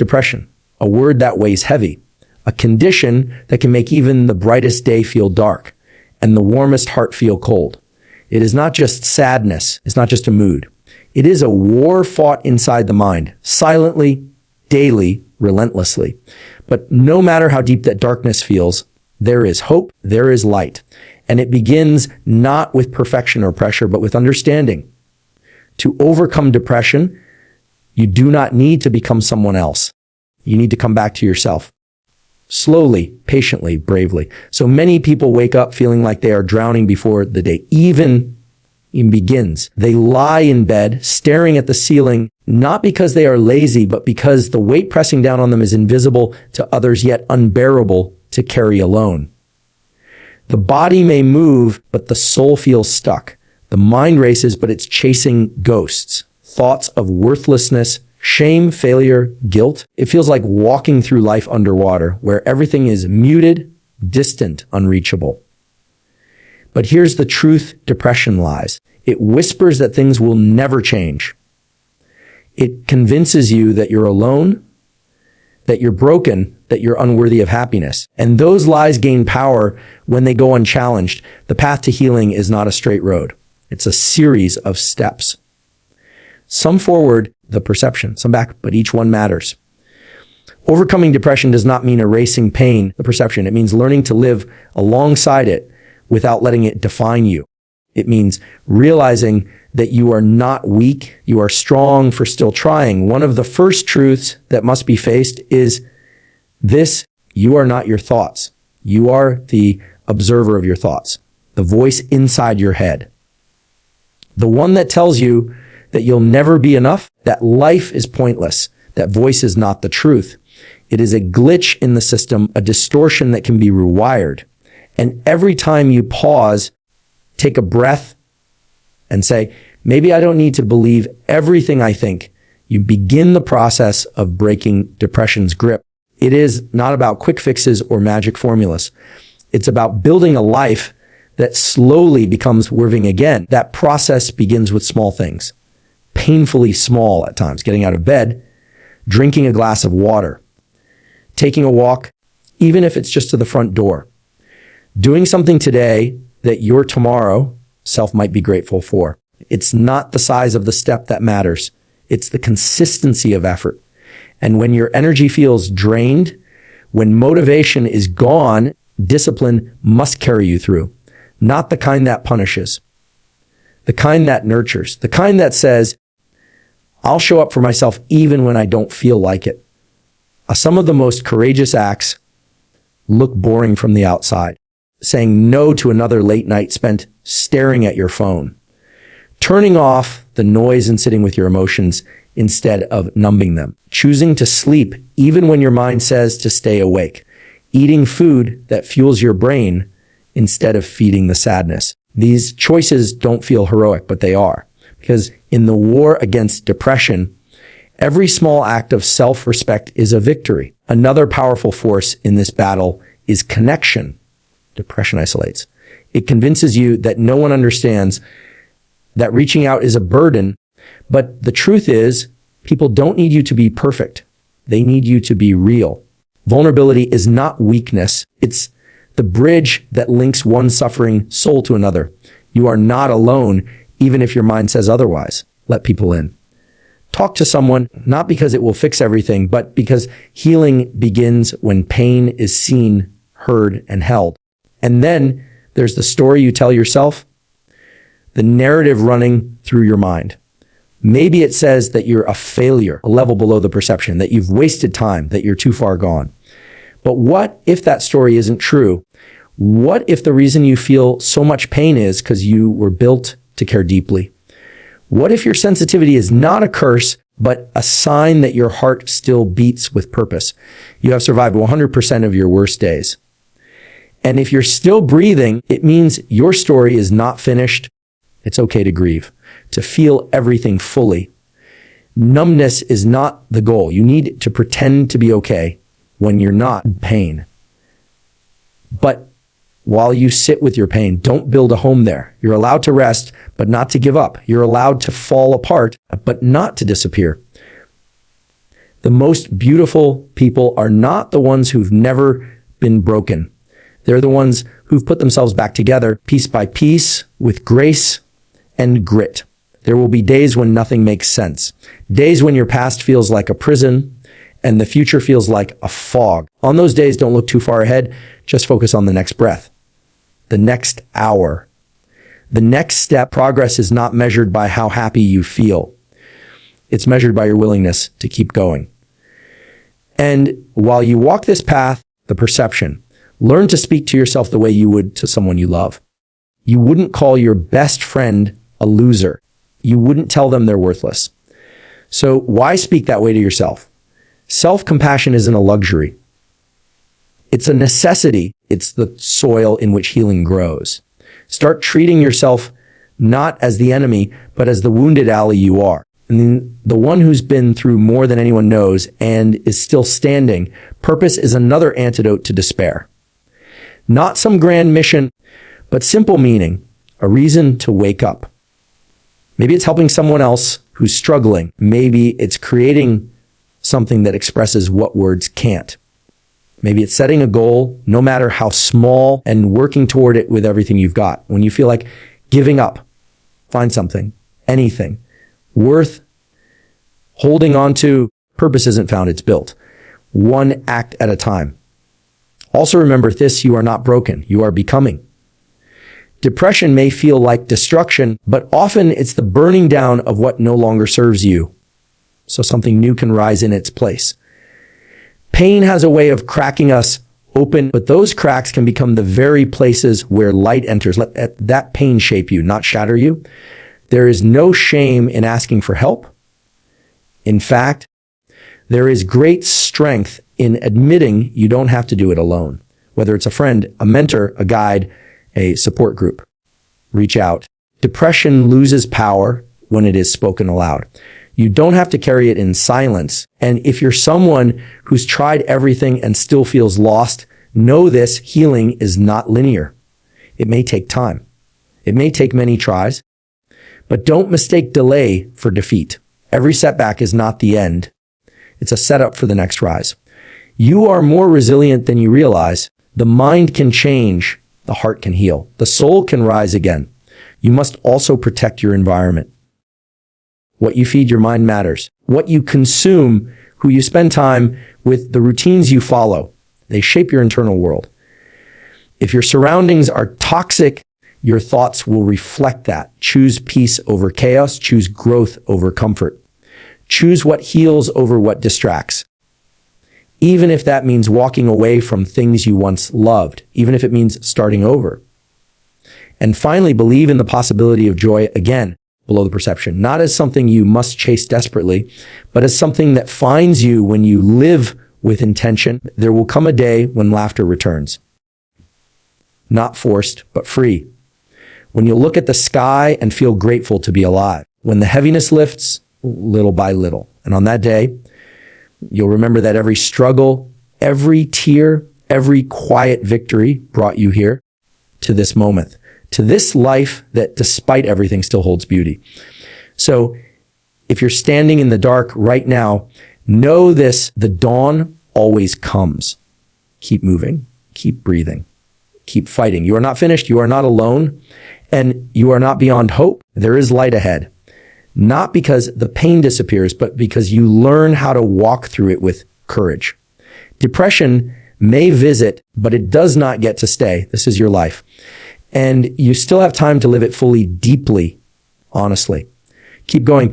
Depression, a word that weighs heavy, a condition that can make even the brightest day feel dark and the warmest heart feel cold. It is not just sadness. It's not just a mood. It is a war fought inside the mind, silently, daily, relentlessly. But no matter how deep that darkness feels, there is hope, there is light. And it begins not with perfection or pressure, but with understanding. To overcome depression, you do not need to become someone else. You need to come back to yourself. Slowly, patiently, bravely. So many people wake up feeling like they are drowning before the day even begins. They lie in bed, staring at the ceiling, not because they are lazy, but because the weight pressing down on them is invisible to others, yet unbearable to carry alone. The body may move, but the soul feels stuck. The mind races, but it's chasing ghosts, thoughts of worthlessness, shame, failure, guilt. It feels like walking through life underwater, where everything is muted, distant, unreachable. But here's the truth depression lies. It whispers that things will never change. It convinces you that you're alone, that you're broken, that you're unworthy of happiness. And those lies gain power when they go unchallenged. The path to healing is not a straight road. It's a series of steps. Some forward, the perception, some back, but each one matters. Overcoming depression does not mean erasing pain, the perception. It means learning to live alongside it without letting it define you. It means realizing that you are not weak, you are strong for still trying. One of the first truths that must be faced is this: you are not your thoughts. You are the observer of your thoughts, the voice inside your head. The one that tells you that you'll never be enough, that life is pointless, that voice is not the truth. It is a glitch in the system, a distortion that can be rewired. And every time you pause, take a breath and say, maybe I don't need to believe everything I think, you begin the process of breaking depression's grip. It is not about quick fixes or magic formulas. It's about building a life that slowly becomes worthy again. That process begins with small things, painfully small at times, getting out of bed, drinking a glass of water, taking a walk, even if it's just to the front door, doing something today that your tomorrow self might be grateful for. It's not the size of the step that matters. It's the consistency of effort. And when your energy feels drained, when motivation is gone, discipline must carry you through. Not the kind that punishes, the kind that nurtures, the kind that says, I'll show up for myself even when I don't feel like it. Some of the most courageous acts look boring from the outside. Saying no to another late night spent staring at your phone. Turning off the noise and sitting with your emotions instead of numbing them. Choosing to sleep even when your mind says to stay awake. Eating food that fuels your brain instead of feeding the sadness. These choices don't feel heroic, but they are. Because in the war against depression, every small act of self-respect is a victory. Another powerful force in this battle is connection. Depression isolates. It convinces you that no one understands, that reaching out is a burden. But the truth is, people don't need you to be perfect. They need you to be real. Vulnerability is not weakness. It's the bridge that links one suffering soul to another. You are not alone, even if your mind says otherwise. Let people in. Talk to someone, not because it will fix everything, but because healing begins when pain is seen, heard, and held. And then there's the story you tell yourself, the narrative running through your mind. Maybe it says that you're a failure, a level below the perception, that you've wasted time, that you're too far gone. But what if that story isn't true? What if the reason you feel so much pain is because you were built to care deeply? What if your sensitivity is not a curse, but a sign that your heart still beats with purpose? You have survived 100% of your worst days. And if you're still breathing, it means your story is not finished. It's okay to grieve, to feel everything fully. Numbness is not the goal. You need to pretend to be okay when you're not in pain. But while you sit with your pain, don't build a home there. You're allowed to rest, but not to give up. You're allowed to fall apart, but not to disappear. The most beautiful people are not the ones who've never been broken. They're the ones who've put themselves back together piece by piece with grace and grit. There will be days when nothing makes sense. Days when your past feels like a prison and the future feels like a fog. On those days, don't look too far ahead. Just focus on the next breath, the next hour, the next step. Progress is not measured by how happy you feel. It's measured by your willingness to keep going. And while you walk this path, the perception, learn to speak to yourself the way you would to someone you love. You wouldn't call your best friend a loser. You wouldn't tell them they're worthless. So why speak that way to yourself? Self-compassion isn't a luxury. It's a necessity. It's the soil in which healing grows. Start treating yourself not as the enemy, but as the wounded ally you are. And the one who's been through more than anyone knows and is still standing. Purpose is another antidote to despair. Not some grand mission, but simple meaning, a reason to wake up. Maybe it's helping someone else who's struggling. Maybe it's creating something that expresses what words can't. Maybe it's setting a goal, no matter how small, and working toward it with everything you've got. When you feel like giving up, find something, anything, worth holding on to. Purpose isn't found, it's built. One act at a time. Also remember this, you are not broken, you are becoming. Depression may feel like destruction, but often it's the burning down of what no longer serves you, so something new can rise in its place. Pain has a way of cracking us open, but those cracks can become the very places where light enters. Let that pain shape you, not shatter you. There is no shame in asking for help. In fact, there is great strength in admitting you don't have to do it alone. Whether it's a friend, a mentor, a guide, a support group, reach out. Depression loses power when it is spoken aloud. You don't have to carry it in silence. And if you're someone who's tried everything and still feels lost, know this, healing is not linear. It may take time. It may take many tries, but don't mistake delay for defeat. Every setback is not the end. It's a setup for the next rise. You are more resilient than you realize. The mind can change. The heart can heal. The soul can rise again. You must also protect your environment. What you feed your mind matters. What you consume, who you spend time with, the routines you follow, they shape your internal world. If your surroundings are toxic, your thoughts will reflect that. Choose peace over chaos. Choose growth over comfort. Choose what heals over what distracts. Even if that means walking away from things you once loved, even if it means starting over. And finally, believe in the possibility of joy again, below the perception, not as something you must chase desperately, but as something that finds you when you live with intention. There will come a day when laughter returns. Not forced, but free. When you look at the sky and feel grateful to be alive. When the heaviness lifts, little by little. And on that day, you'll remember that every struggle, every tear, every quiet victory brought you here to this moment, to this life that despite everything still holds beauty. So if you're standing in the dark right now, know this, the dawn always comes. Keep moving, keep breathing, keep fighting. You are not finished, you are not alone, and you are not beyond hope. There is light ahead. Not because the pain disappears, but because you learn how to walk through it with courage. Depression may visit, but it does not get to stay. This is your life. And you still have time to live it fully, deeply, honestly. Keep going.